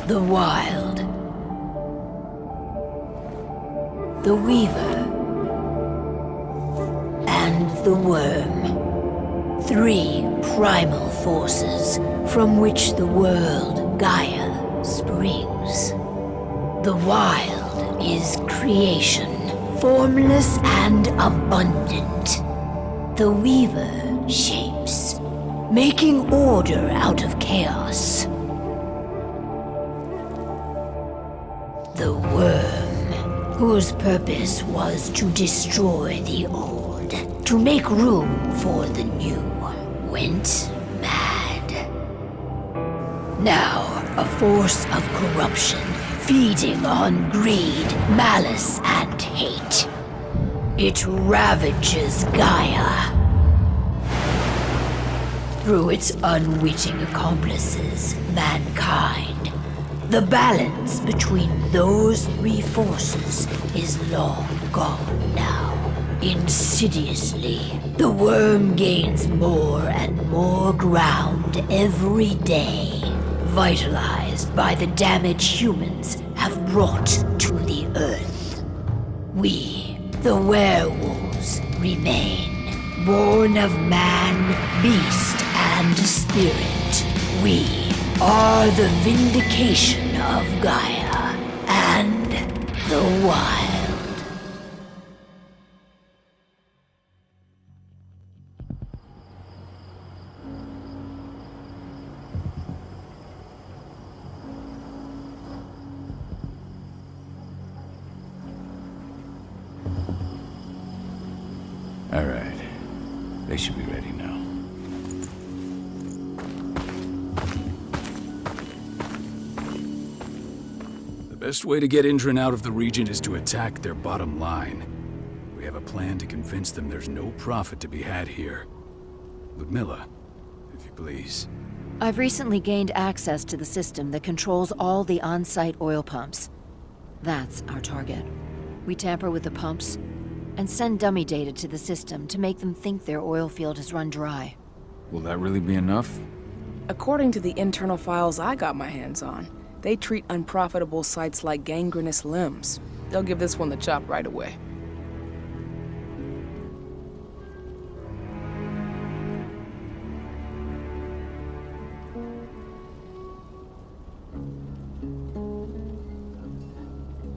The Wild. The Weaver. And the Worm. 3 primal forces from which the world, Gaia, springs. The Wild is creation, formless and abundant. The Weaver shapes, making order out of chaos. The Worm, whose purpose was to destroy the old, to make room for the new, went mad. Now, a force of corruption, feeding on greed, malice, and hate. It ravages Gaia. Through its unwitting accomplices, mankind, the balance between those 3 forces is long gone now. Insidiously, the Worm gains more and more ground every day, vitalized by the damage humans have brought to the Earth. We, the werewolves, remain, born of man, beast, and spirit. We are the vindication of Gaia and the Wild. All right. They should be ready now. The best way to get Indran out of the region is to attack their bottom line. We have a plan to convince them there's no profit to be had here. Ludmilla, if you please. I've recently gained access to the system that controls all the on-site oil pumps. That's our target. We tamper with the pumps and send dummy data to the system to make them think their oil field has run dry. Will that really be enough? According to the internal files I got my hands on, they treat unprofitable sites like gangrenous limbs. They'll give this one the chop right away.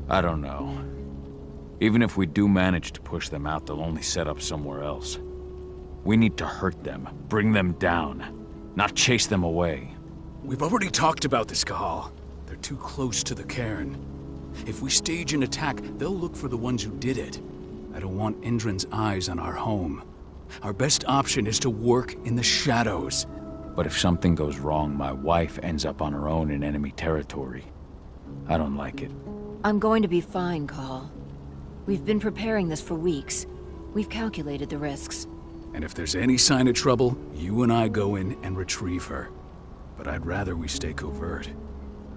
I don't know. Even if we do manage to push them out, they'll only set up somewhere else. We need to hurt them, bring them down, not chase them away. We've already talked about this, Kahal. They're too close to the cairn. If we stage an attack, they'll look for the ones who did it. I don't want Indran's eyes on our home. Our best option is to work in the shadows. But if something goes wrong, my wife ends up on her own in enemy territory. I don't like it. I'm going to be fine, Call. We've been preparing this for weeks. We've calculated the risks. And if there's any sign of trouble, you and I go in and retrieve her. But I'd rather we stay covert.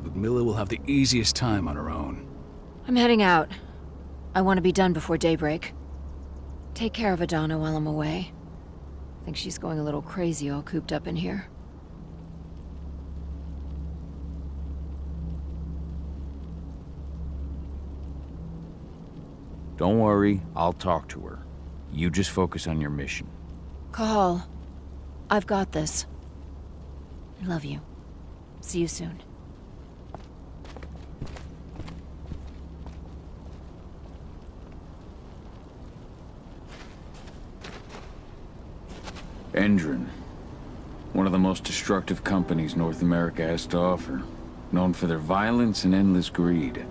Ludmilla will have the easiest time on her own. I'm heading out. I want to be done before daybreak. Take care of Adana while I'm away. I think she's going a little crazy all cooped up in here. Don't worry, I'll talk to her. You just focus on your mission. Call. I've got this. I love you. See you soon. Indran. One of the most destructive companies North America has to offer. Known for their violence and endless greed.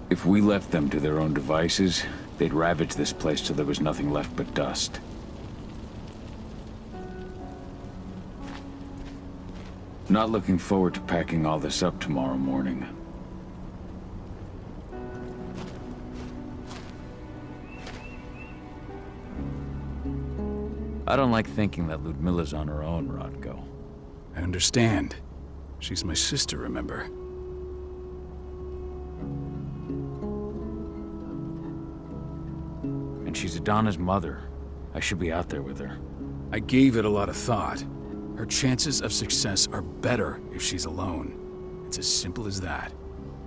If we left them to their own devices, they'd ravage this place till there was nothing left but dust. Not looking forward to packing all this up tomorrow morning. I don't like thinking that Ludmilla's on her own, Rodko. I understand. She's my sister, remember? And she's Adana's mother. I should be out there with her. I gave it a lot of thought. Her chances of success are better if she's alone. It's as simple as that.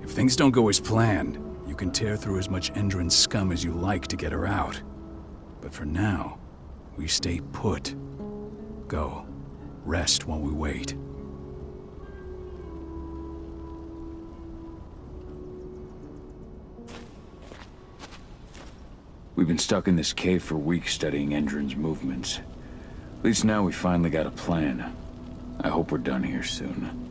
If things don't go as planned, you can tear through as much Endron scum as you like to get her out. But for now, we stay put. Go. Rest while we wait. We've been stuck in this cave for weeks studying Endron's movements. At least now we finally got a plan. I hope we're done here soon.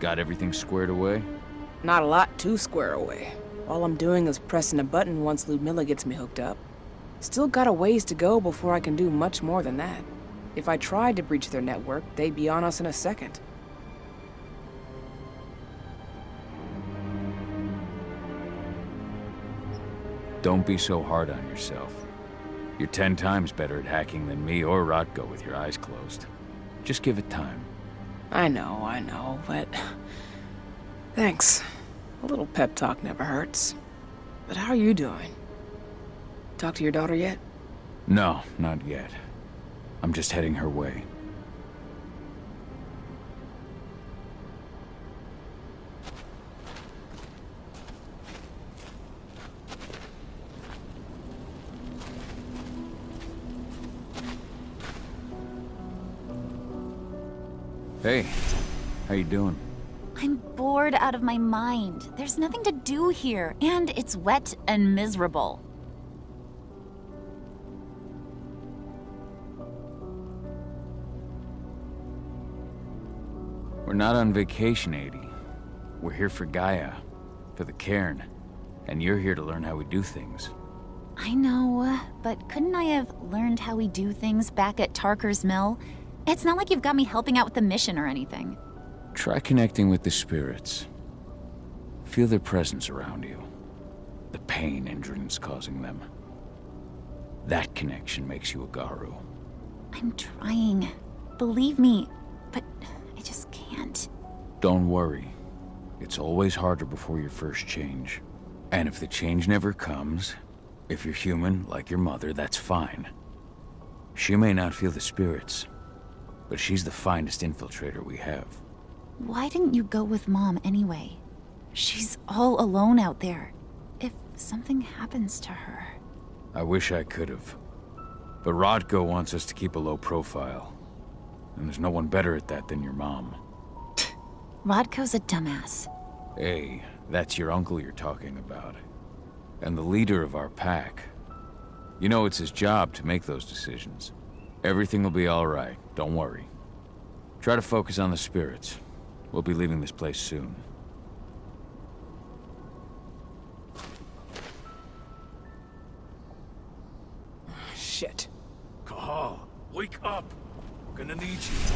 Got everything squared away? Not a lot to square away. All I'm doing is pressing a button once Ludmilla gets me hooked up. Still got a ways to go before I can do much more than that. If I tried to breach their network, they'd be on us in a second. Don't be so hard on yourself. You're 10 times better at hacking than me or Rotko with your eyes closed. Just give it time. I know, but... Thanks. A little pep talk never hurts. But how are you doing? Talk to your daughter yet? No, not yet. I'm just heading her way. Hey, how you doing? I'm bored out of my mind. There's nothing to do here, and it's wet and miserable. We're not on vacation, Adie. We're here for Gaia, for the cairn, and you're here to learn how we do things. I know, but couldn't I have learned how we do things back at Tarker's Mill? It's not like you've got me helping out with the mission or anything. Try connecting with the spirits. Feel their presence around you. The pain Endron's causing them. That connection makes you a Garu. I'm trying. Believe me, but I just can't. Don't worry. It's always harder before your first change. And if the change never comes, if you're human, like your mother, that's fine. She may not feel the spirits, but she's the finest infiltrator we have. Why didn't you go with Mom anyway? She's all alone out there. If something happens to her... I wish I could've. But Rodko wants us to keep a low profile. And there's no one better at that than your mom. Rodko's a dumbass. Hey, that's your uncle you're talking about. And the leader of our pack. You know it's his job to make those decisions. Everything will be all right, don't worry. Try to focus on the spirits. We'll be leaving this place soon. Shit. Cahal, wake up! We're gonna need you.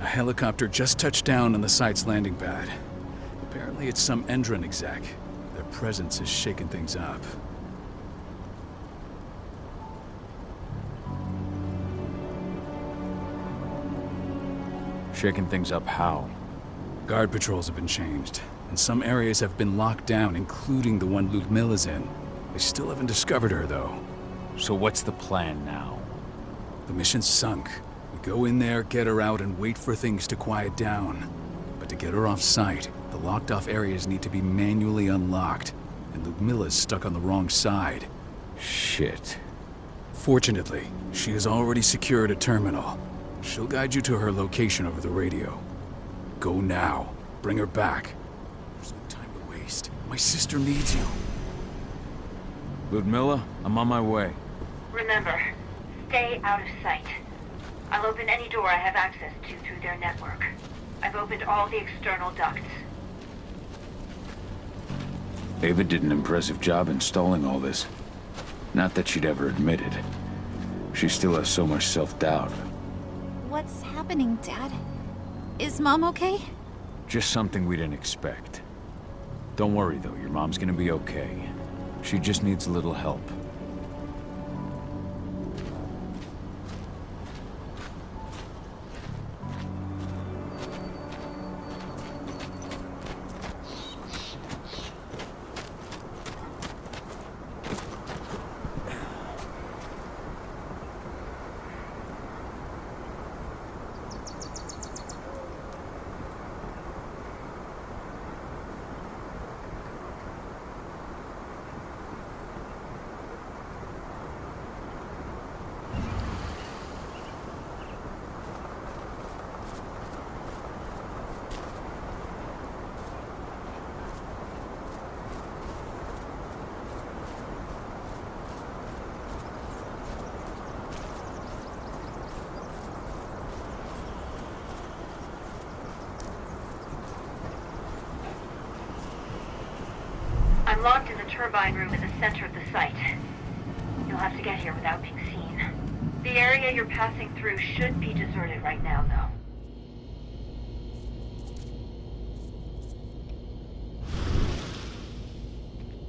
A helicopter just touched down on the site's landing pad. Apparently it's some Endron exec. Their presence is shaking things up. Shaking things up how? Guard patrols have been changed, and some areas have been locked down, including the one Ludmilla's in. They still haven't discovered her, though. So what's the plan now? The mission's sunk. We go in there, get her out, and wait for things to quiet down. But to get her off-site, the locked-off areas need to be manually unlocked, and Ludmilla's stuck on the wrong side. Shit. Fortunately, she has already secured a terminal. She'll guide you to her location over the radio. Go now. Bring her back. There's no time to waste. My sister needs you. Ludmilla, I'm on my way. Remember, stay out of sight. I'll open any door I have access to through their network. I've opened all the external ducts. Ava did an impressive job installing all this. Not that she'd ever admit it. She still has so much self-doubt. What's happening, Dad? Is Mom okay? Just something we didn't expect. Don't worry, though. Your mom's gonna be okay. She just needs a little help. I'm locked in the turbine room in the center of the site. You'll have to get here without being seen. The area you're passing through should be deserted right now, though.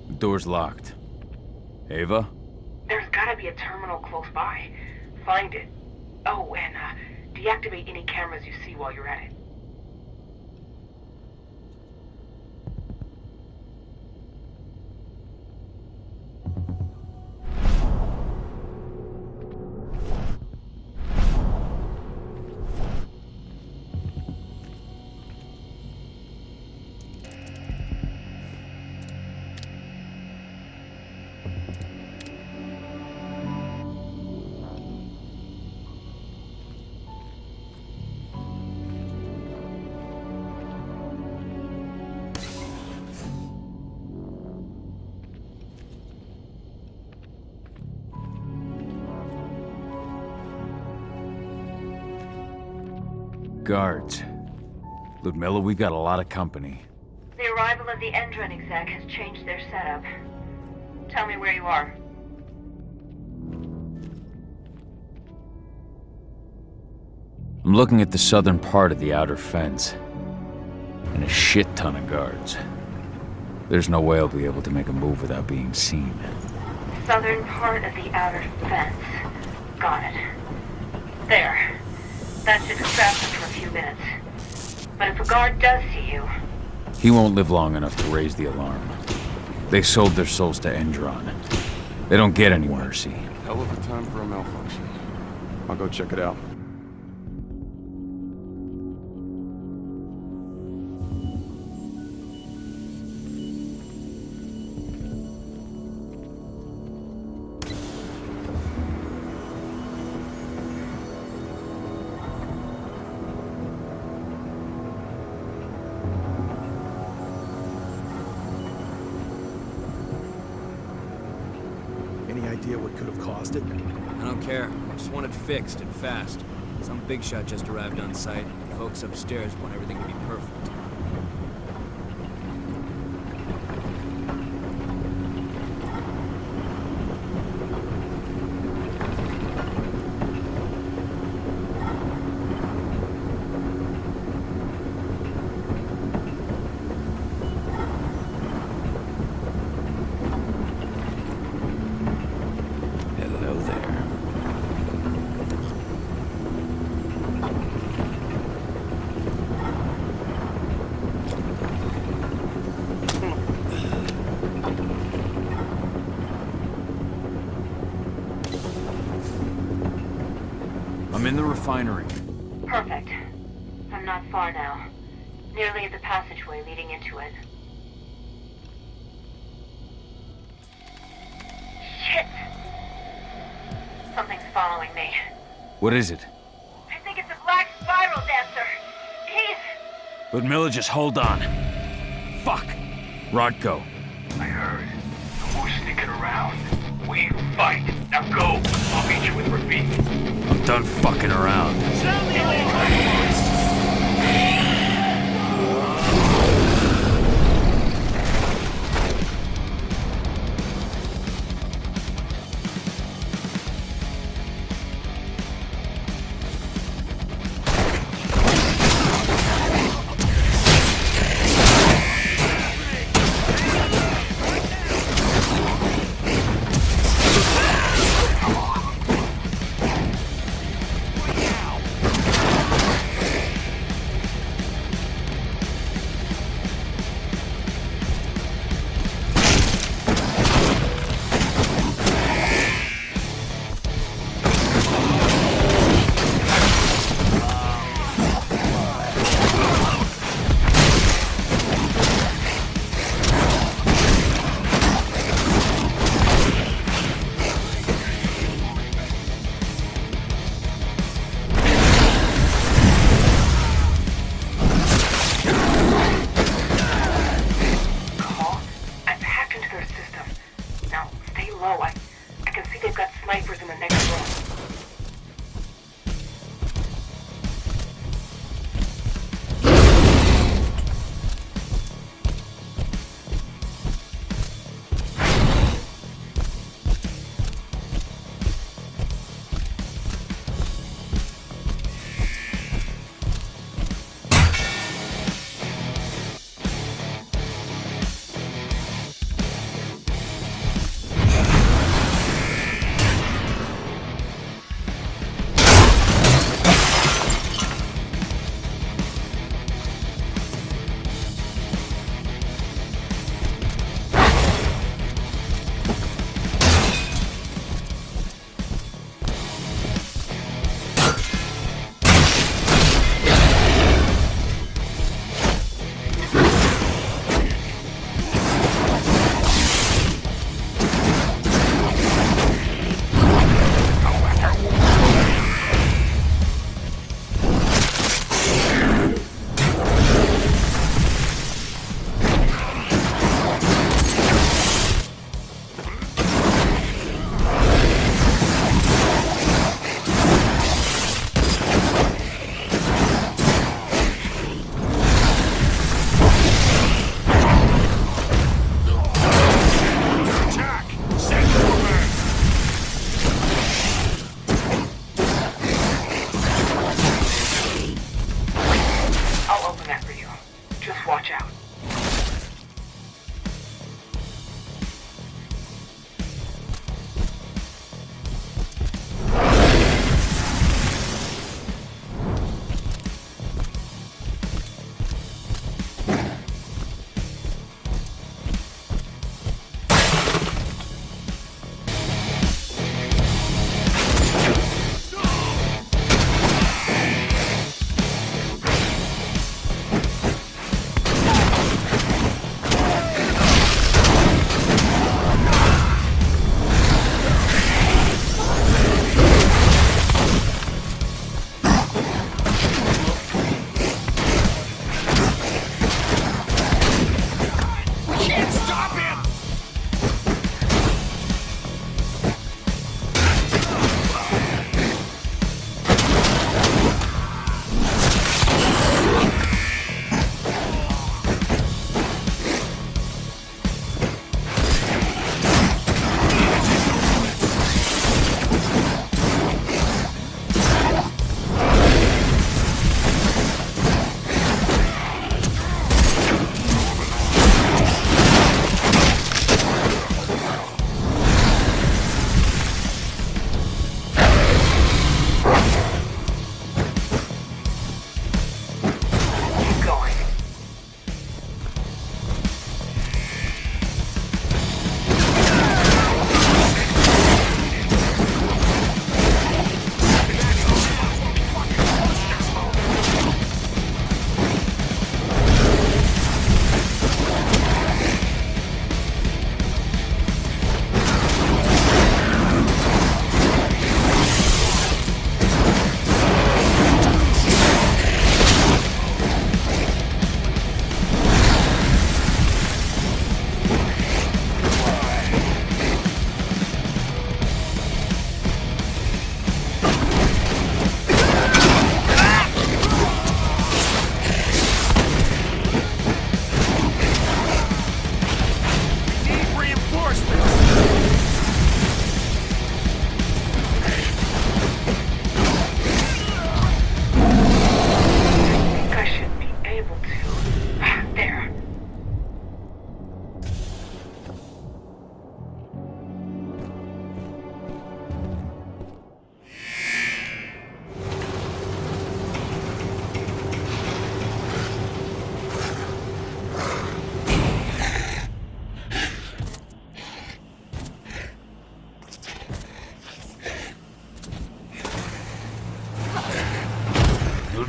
The door's locked. Ava? There's gotta be a terminal close by. Find it. Oh, and deactivate any cameras you see while you're at it. Guards. Ludmilla, we've got a lot of company. The arrival of the Endron exec has changed their setup. Tell me where you are. I'm looking at the southern part of the outer fence. And a shit ton of guards. There's no way I'll be able to make a move without being seen. Southern part of the outer fence. Got it. There. That should distract them for a few minutes. But if a guard does see you... He won't live long enough to raise the alarm. They sold their souls to Endron. They don't get any mercy. Hell of a time for a malfunction. I'll go check it out. Any idea what could have caused it? I don't care. I just want it fixed and fast. Some big shot just arrived on site. Folks upstairs want everything to be perfect. Hello there. I'm in the refinery. Perfect. I'm not far now. Nearly at the passageway leading into it. Shit! Something's following me. What is it? I think it's a black spiral dancer. He's... Ludmilla, just hold on. Fuck! Rodko. I heard. No more sneaking around. We fight. Now go. I'll meet you with Rafik. I'm done fucking around.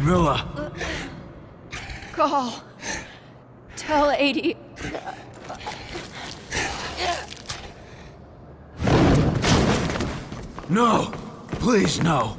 Milla! Call. Tell 80. No! Please, no!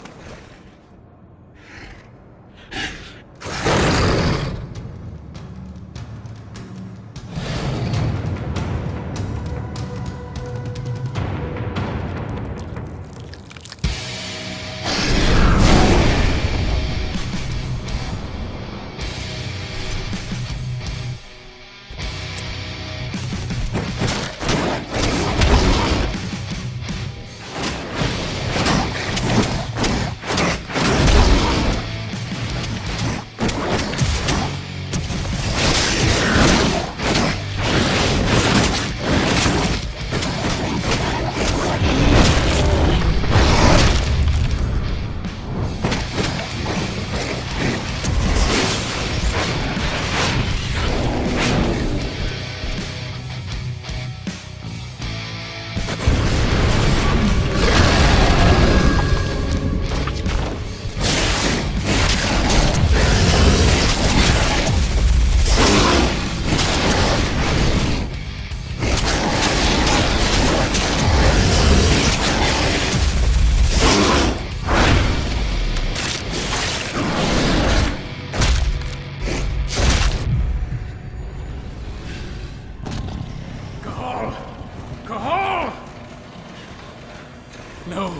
No.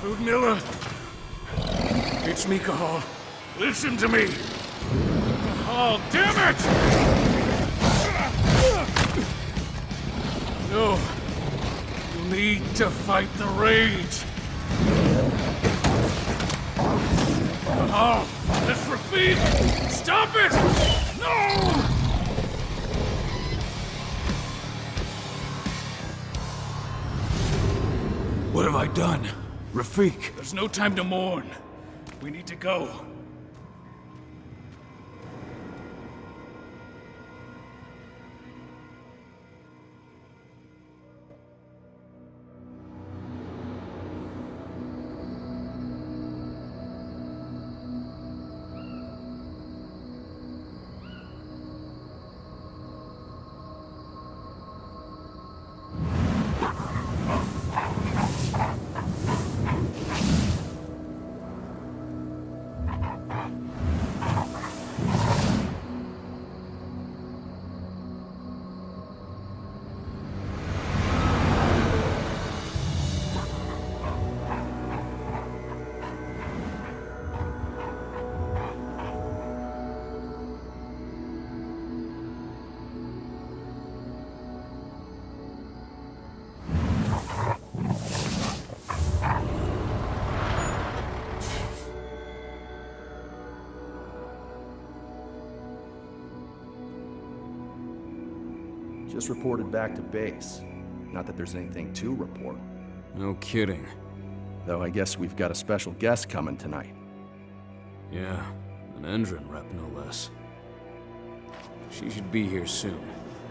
Ludmilla. It's me, Cahal. Listen to me. Cahal, damn it! No. You need to fight the rage. Cahal, let's repeat. Stop it! No! What have I done? Rafik! There's no time to mourn. We need to go. Just reported back to base. Not that there's anything to report. No kidding. Though I guess we've got a special guest coming tonight. Yeah, an Endron rep no less. She should be here soon.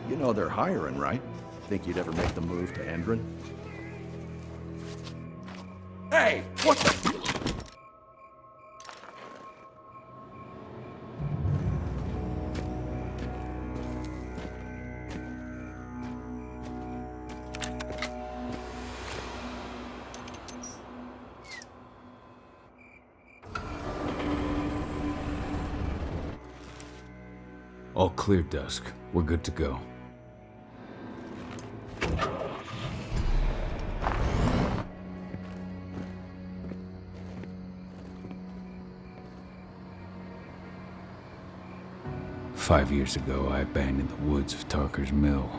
You know they're hiring, right? Think you'd ever make the move to Endron? Hey! What the... All clear, Dusk. We're good to go. Five years ago, I abandoned the woods of Tarker's Mill.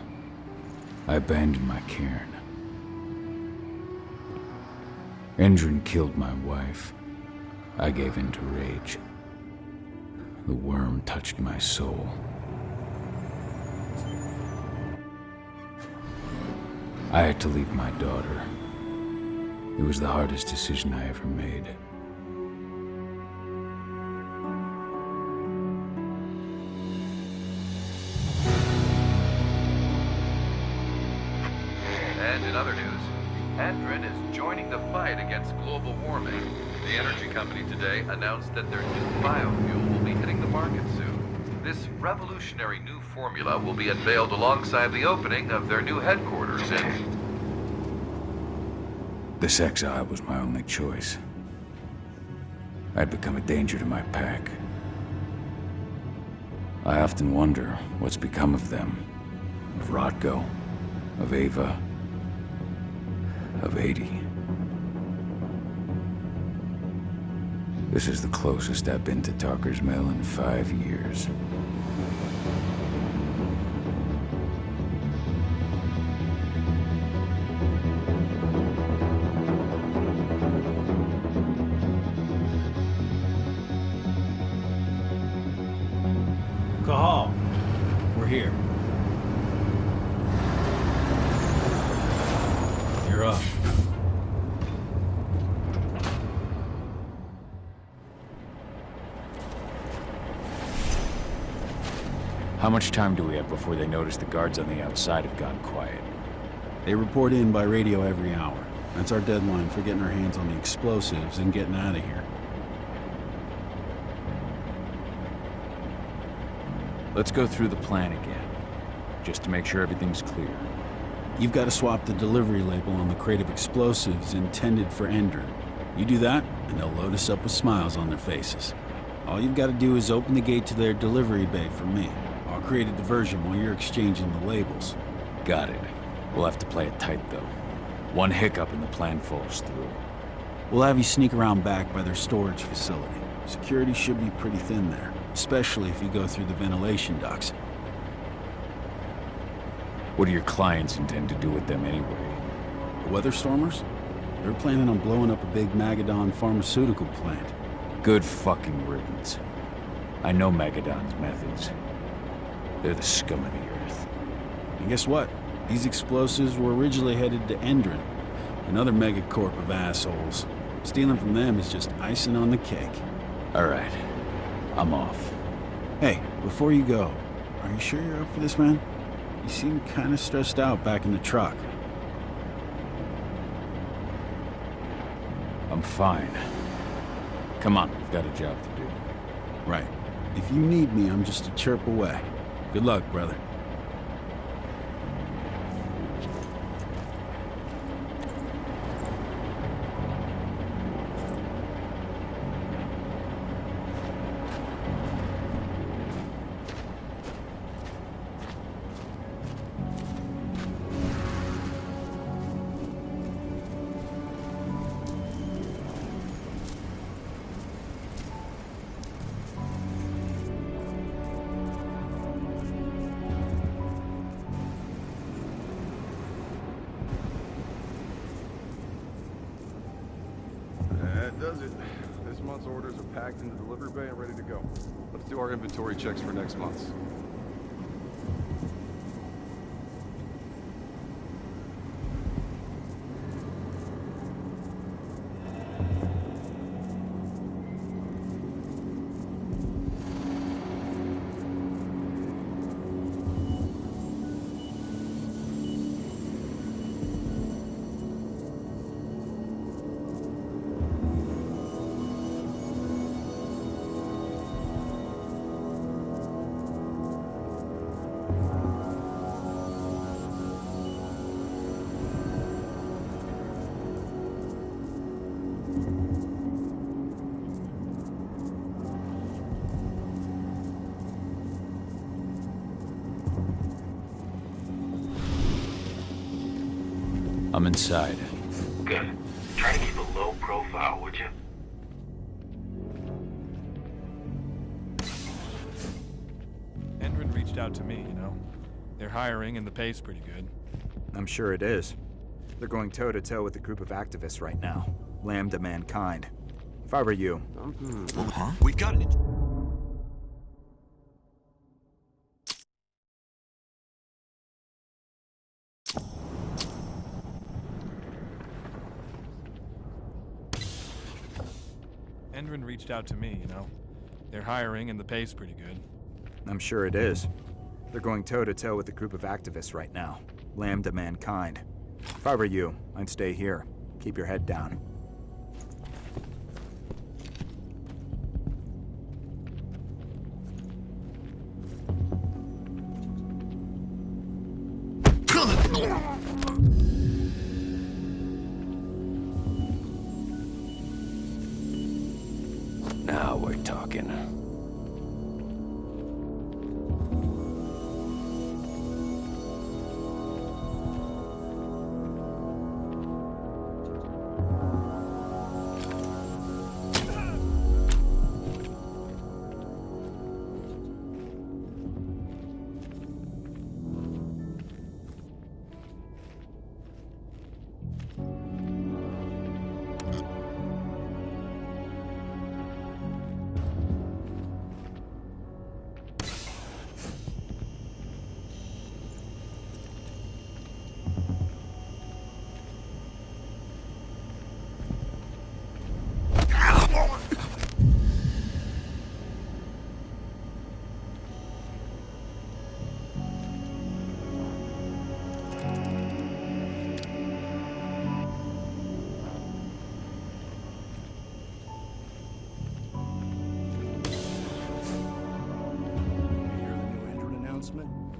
I abandoned my cairn. Endron killed my wife. I gave in to rage. The worm touched my soul. I had to leave my daughter. It was the hardest decision I ever made. And in other news, Endron is joining the fight against global warming. The energy company today announced that their new biofuel will be hitting the market soon. This revolutionary new formula will be unveiled alongside the opening of their new headquarters in... This exile was my only choice. I'd become a danger to my pack. I often wonder what's become of them. Of Rodko, of Ava, of 80. This is the closest I've been to Tarker's Mill in 5 years. Cahal, we're here. You're up. How much time do we have before they notice the guards on the outside have gone quiet? They report in by radio every hour. That's our deadline for getting our hands on the explosives and getting out of here. Let's go through the plan again, just to make sure everything's clear. You've got to swap the delivery label on the crate of explosives intended for Endron. You do that, and they'll load us up with smiles on their faces. All you've got to do is open the gate to their delivery bay for me. I'll create a diversion while you're exchanging the labels. Got it. We'll have to play it tight, though. One hiccup and the plan falls through. We'll have you sneak around back by their storage facility. Security should be pretty thin there, especially if you go through the ventilation ducts. What do your clients intend to do with them anyway? The Weatherstormers? They're planning on blowing up a big Magadon pharmaceutical plant. Good fucking riddance. I know Magadon's methods. They're the scum of the earth. And guess what? These explosives were originally headed to Endron, another megacorp of assholes. Stealing from them is just icing on the cake. All right. I'm off. Hey, before you go, are you sure you're up for this, man? You seem kind of stressed out back in the truck. I'm fine. Come on, we've got a job to do. Right. If you need me, I'm just a chirp away. Good luck, brother. That does it. This month's orders are packed in the delivery bay and ready to go. Let's do our inventory checks for next month's. I'm inside. Good. Try to keep a low profile, would you? Endron reached out to me, you know. They're hiring and the pay's pretty good. I'm sure it is. They're going toe-to-toe with a group of activists right now. Lambda Mankind. If I were you... Huh? We've got it. Endron reached out to me, you know. They're hiring and the pay's pretty good. I'm sure it is. They're going toe-to-toe with a group of activists right now. Lambda Mankind. If I were you, I'd stay here. Keep your head down. Now we're talking.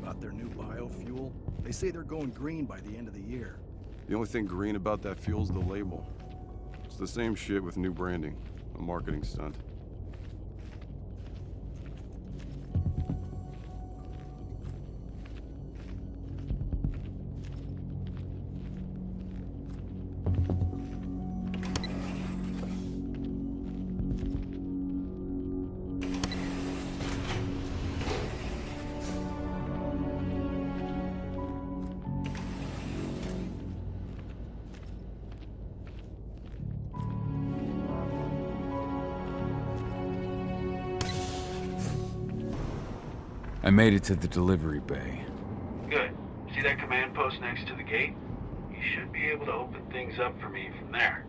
About their new biofuel. They say they're going green by the end of the year. The only thing green about that fuel's the label. It's the same shit with new branding. A marketing stunt. I made it to the delivery bay. Good. See that command post next to the gate? You should be able to open things up for me from there.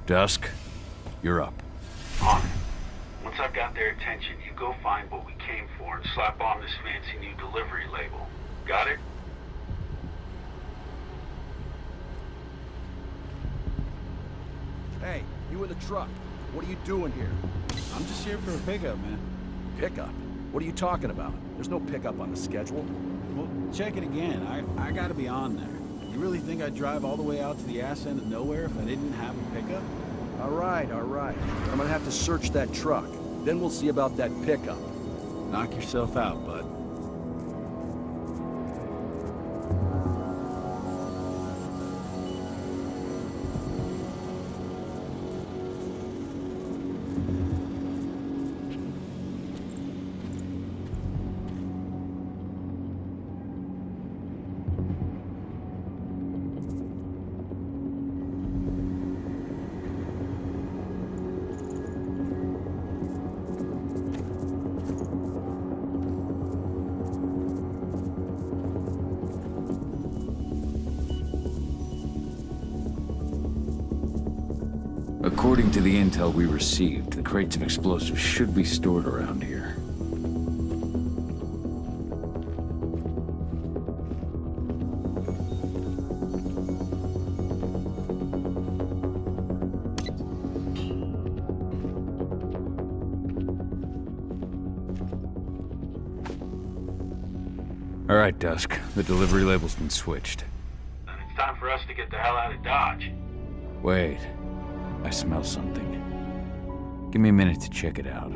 Dusk, you're up. On. Once I've got their attention, you go find what we came for and slap on this fancy new delivery label. Got it? Hey, you in the truck. What are you doing here? I'm just here for a pickup, man. Pickup? What are you talking about? There's no pickup on the schedule. Well, check it again. I gotta be on there. You really think I'd drive all the way out to the ass end of nowhere if I didn't have a pickup? All right. I'm gonna have to search that truck. Then we'll see about that pickup. Knock yourself out, bud. According to the intel we received, the crates of explosives should be stored around here. All right, Dusk. The delivery label's been switched. And it's time for us to get the hell out of Dodge. Wait. I smell something. Give me a minute to check it out.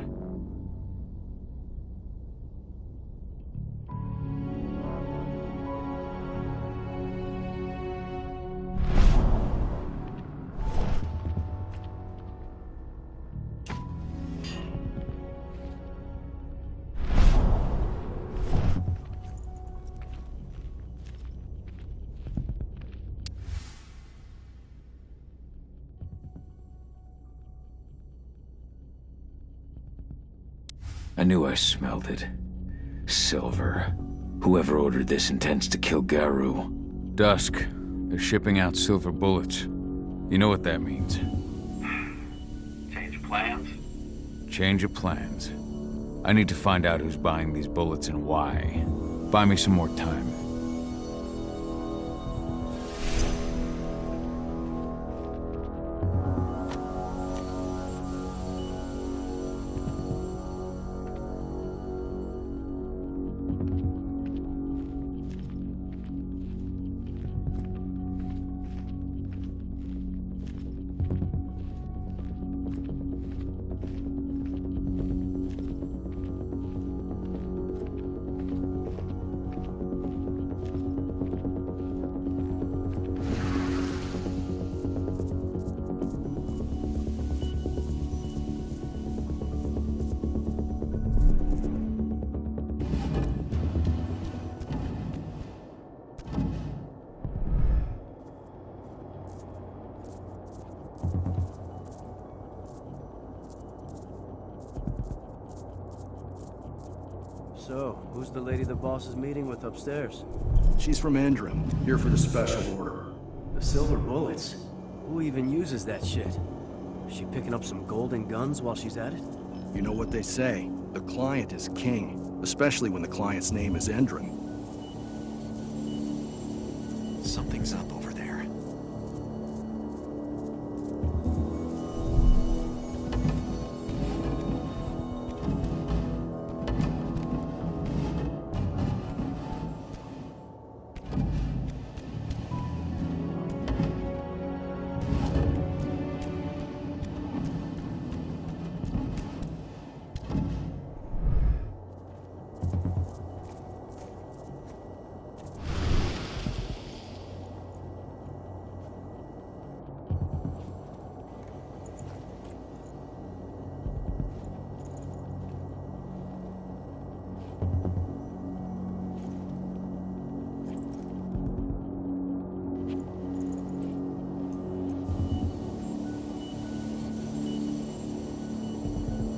I knew I smelled it. Silver. Whoever ordered this intends to kill Garou. Dusk. They're shipping out silver bullets. You know what that means. Change of plans? Change of plans. I need to find out who's buying these bullets and why. Buy me some more time. So, who's the lady the boss is meeting with upstairs? She's from Endrim, here for the special order. The silver bullets? Who even uses that shit? Is she picking up some golden guns while she's at it? You know what they say, the client is king, especially when the client's name is Endrim. Something's up over there.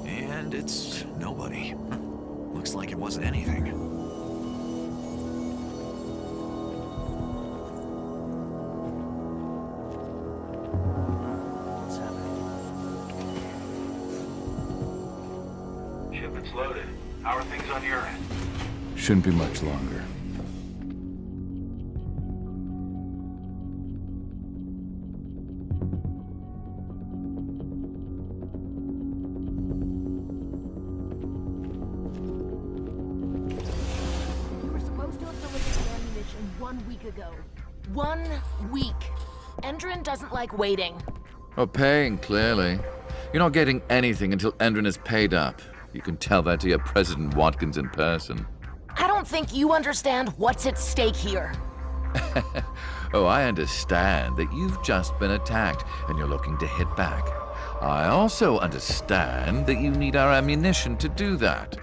And it's nobody. Looks like it wasn't anything. What's happening? Shipment's loaded. How are things on your end? Shouldn't be much longer. We were supposed to have delivered the ammunition 1 week ago. 1 week. Endrin doesn't like waiting. Well, paying, clearly. You're not getting anything until Endrin is paid up. You can tell that to your President Watkins in person. I don't think you understand what's at stake here. Oh, I understand that you've just been attacked and you're looking to hit back. I also understand that you need our ammunition to do that.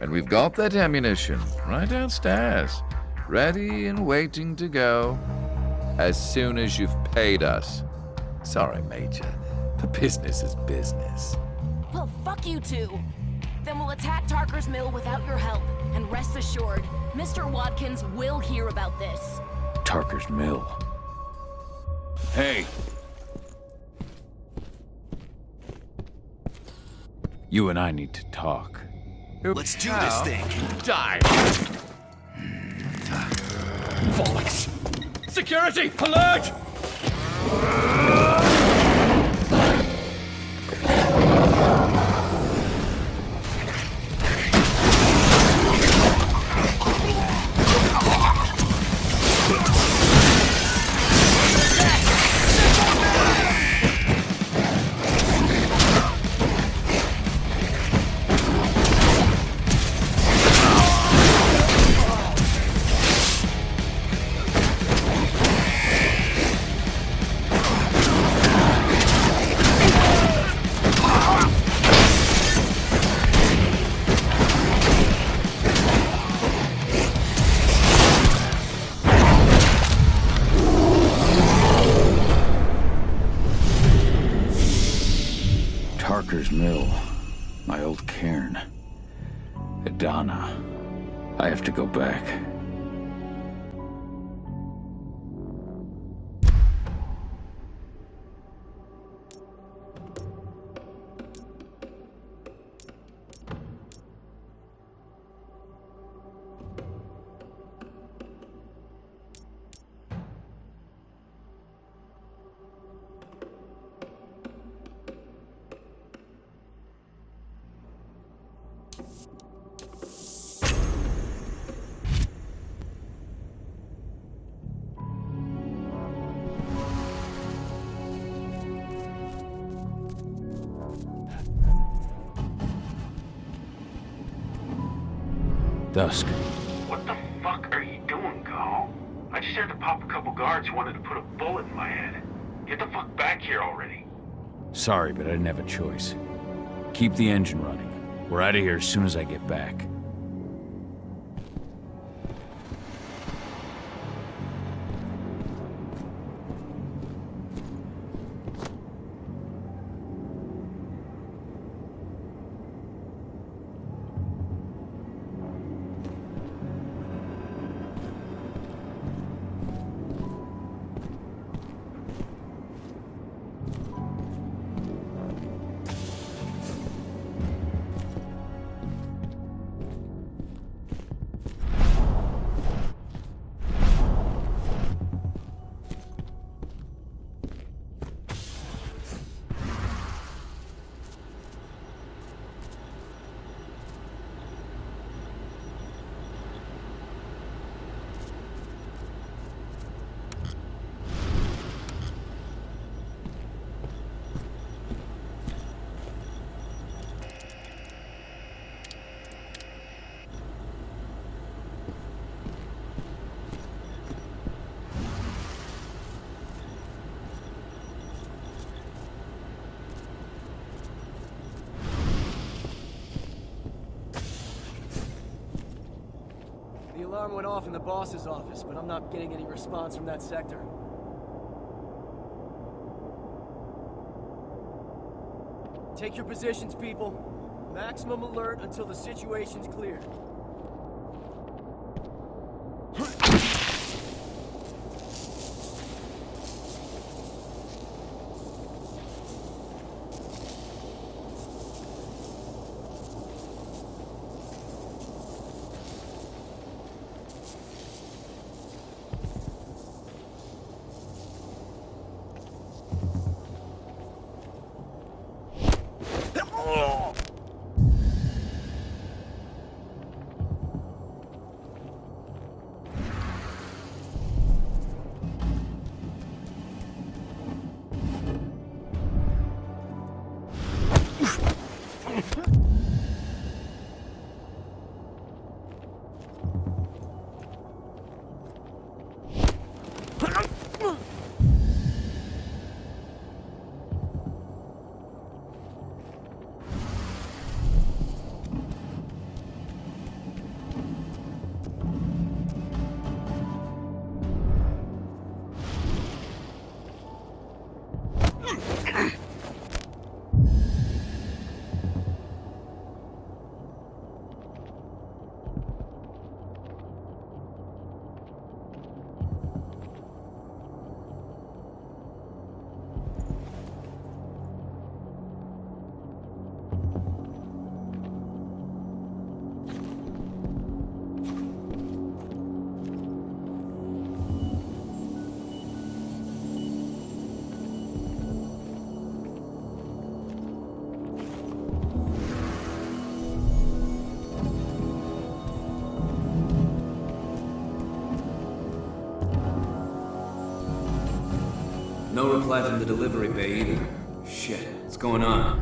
And we've got that ammunition right downstairs, ready and waiting to go as soon as you've paid us. Sorry, Major, but business is business. Well, fuck you two. Then we'll attack Tarker's Mill without your help. And rest assured, Mr. Watkins will hear about this. Tarker's Mill. Hey! You and I need to talk. Let's do this thing. Die! Bollocks! Security, alert! Tarker's Mill. My old cairn. Adana. I have to go back. Dusk. What the fuck are you doing, Call? I just had to pop a couple guards who wanted to put a bullet in my head. Get the fuck back here already. Sorry, but I didn't have a choice. Keep the engine running. We're out of here as soon as I get back. The alarm went off in the boss's office, but I'm not getting any response from that sector. Take your positions, people. Maximum alert until the situation's clear. reply from the delivery bay either. Shit, what's going on?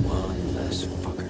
One less fucker.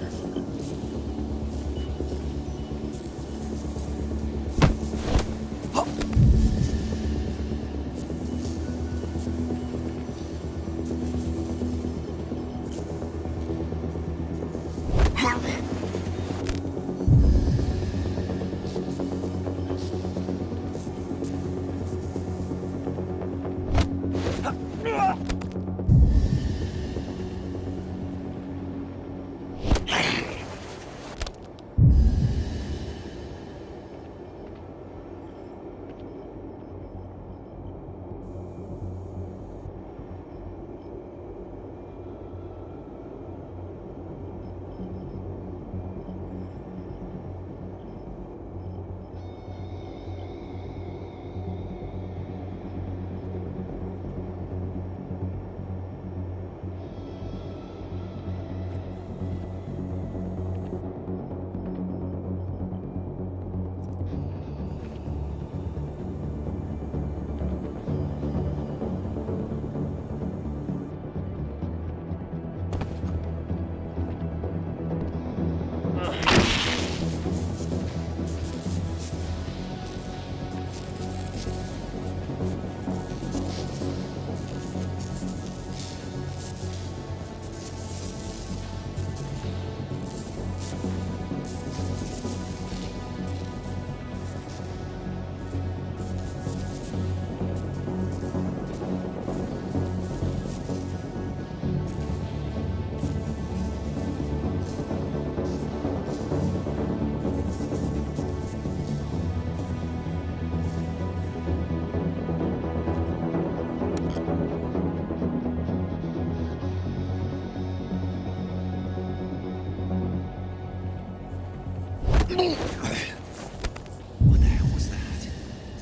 What the hell was that?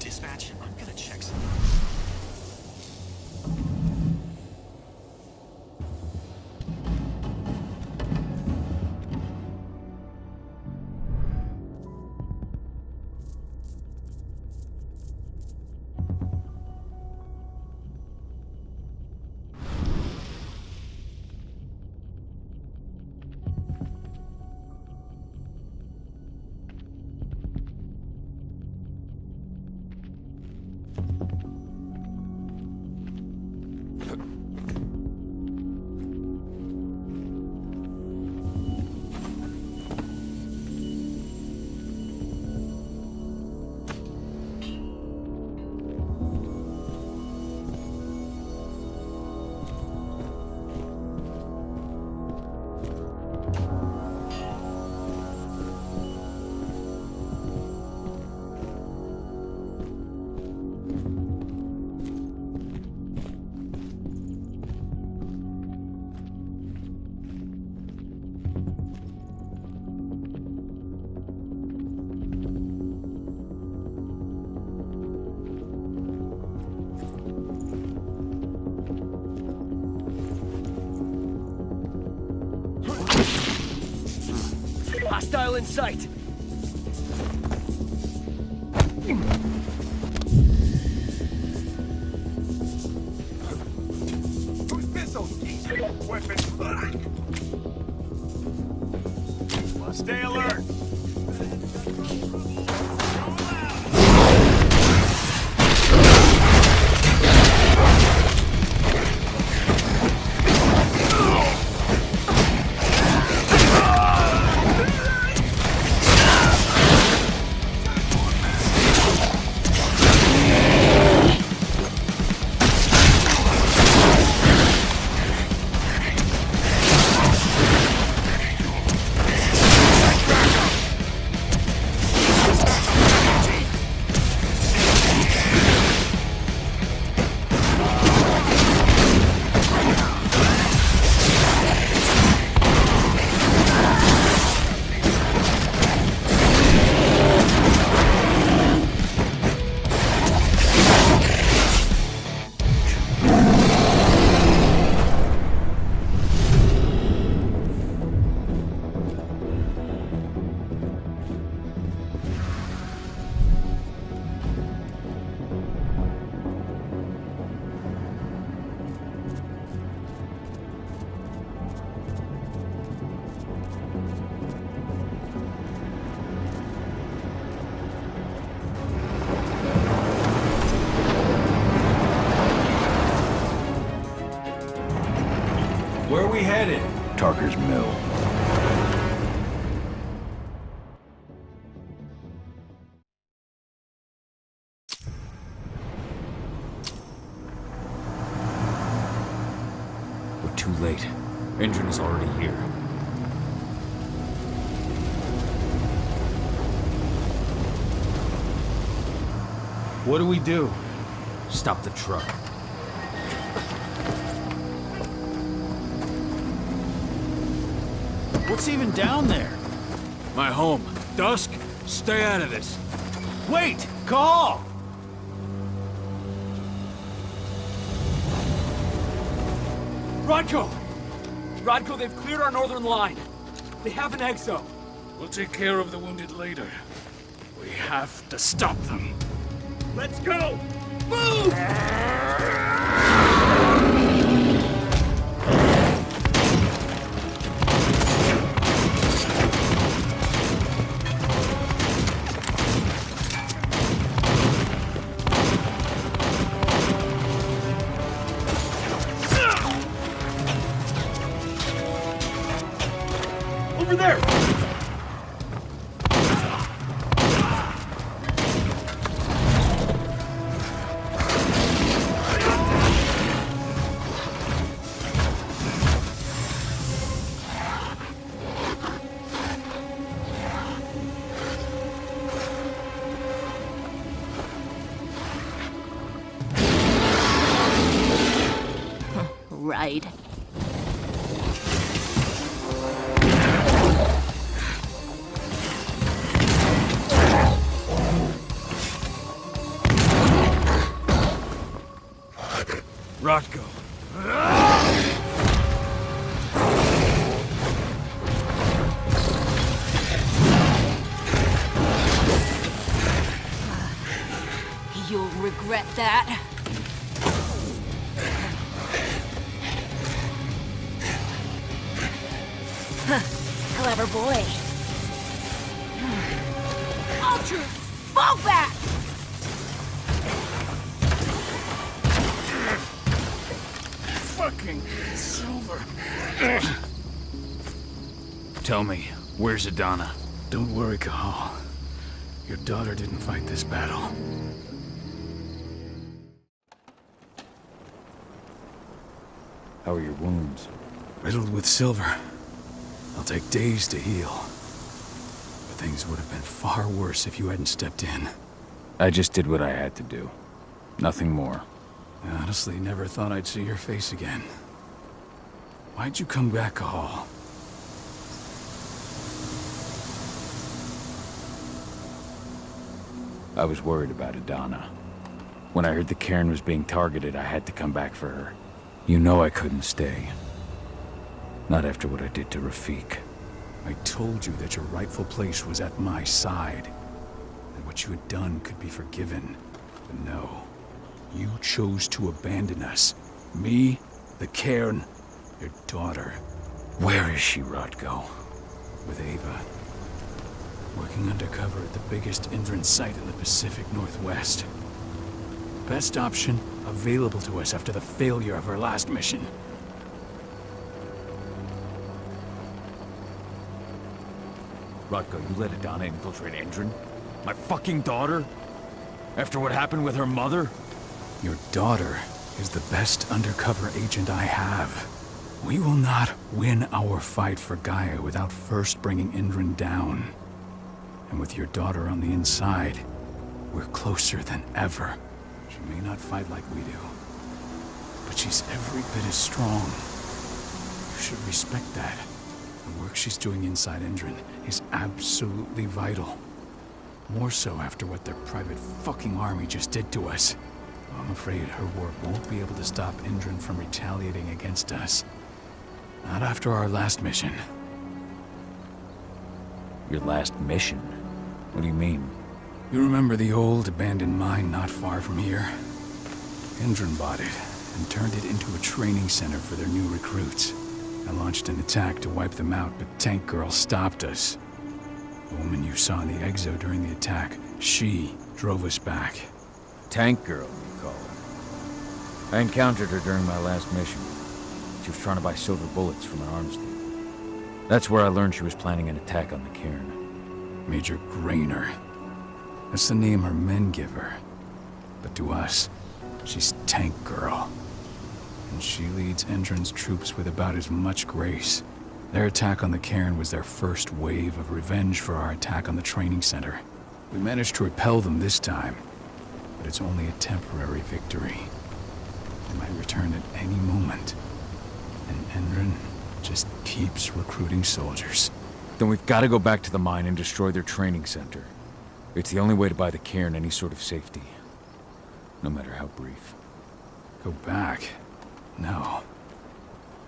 Dispatch, I'm gonna check something. Hostile in sight. Whose pistols? Weapons. Stay alert. Where are we headed? Tarker's Mill. We're too late. Engine is already here. What do we do? Stop the truck. What's even down there? My home. Dusk, stay out of this. Wait! Call! Rodko! Rodko, they've cleared our northern line. They have an exo. We'll take care of the wounded later. We have to stop them. Let's go! Move! Over there! Right. Rodko. You'll regret that. Clever boy. Ultra, fall back! Fucking Silver. Tell me, where's Adana? Don't worry, Cahal. Your daughter didn't fight this battle. How are your wounds? Riddled with silver. They'll take days to heal. But things would have been far worse if you hadn't stepped in. I just did what I had to do. Nothing more. I honestly never thought I'd see your face again. Why'd you come back, Cahal? I was worried about Adana. When I heard the cairn was being targeted, I had to come back for her. You know I couldn't stay. Not after what I did to Rafik. I told you that your rightful place was at my side. And what you had done could be forgiven. But no. You chose to abandon us. Me, the cairn, your daughter. Where is she, Rodko? With Ava. Working undercover at the biggest Indran site in the Pacific Northwest. Best option available to us after the failure of our last mission. Rodko, you let Adana infiltrate Endron? My fucking daughter? After what happened with her mother? Your daughter is the best undercover agent I have. We will not win our fight for Gaia without first bringing Indran down. And with your daughter on the inside, we're closer than ever. She may not fight like we do, but she's every bit as strong. You should respect that. The work she's doing inside Indran is absolutely vital. More so after what their private fucking army just did to us. I'm afraid her work won't be able to stop Indran from retaliating against us. Not after our last mission. Your last mission? What do you mean? You remember the old abandoned mine not far from here? Indran bought it and turned it into a training center for their new recruits. I launched an attack to wipe them out, but Tank Girl stopped us. The woman you saw in the exo during the attack, she drove us back. Tank Girl, you call her. I encountered her during my last mission. She She was trying to buy silver bullets from an arms dealer. That's where I learned she was planning an attack on the cairn. Major Grainer. That's the name her men give her. But to us, she's Tank Girl. And she leads Endron's troops with about as much grace. Their attack on the cairn was their first wave of revenge for our attack on the training center. We managed to repel them this time, but it's only a temporary victory. They might return at any moment. And Endron just keeps recruiting soldiers. Then we've got to go back to the mine and destroy their training center. It's the only way to buy the cairn any sort of safety. No matter how brief. Go back? No.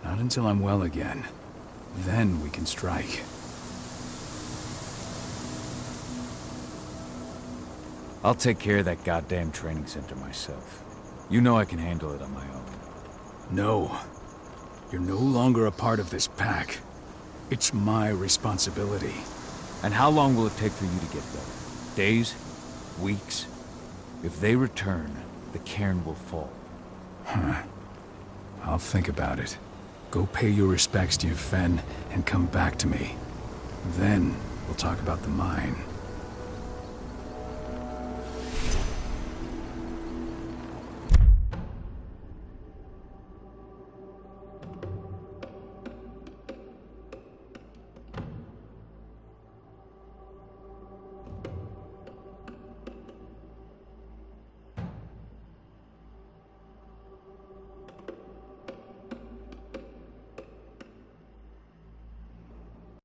Not until I'm well again. Then we can strike. I'll take care of that goddamn training center myself. You know I can handle it on my own. No. You're no longer a part of this pack. It's my responsibility. And how long will it take for you to get there? Days? Weeks? If they return, the cairn will fall. Huh. I'll think about it. Go pay your respects to your Fen and come back to me. Then we'll talk about the mine.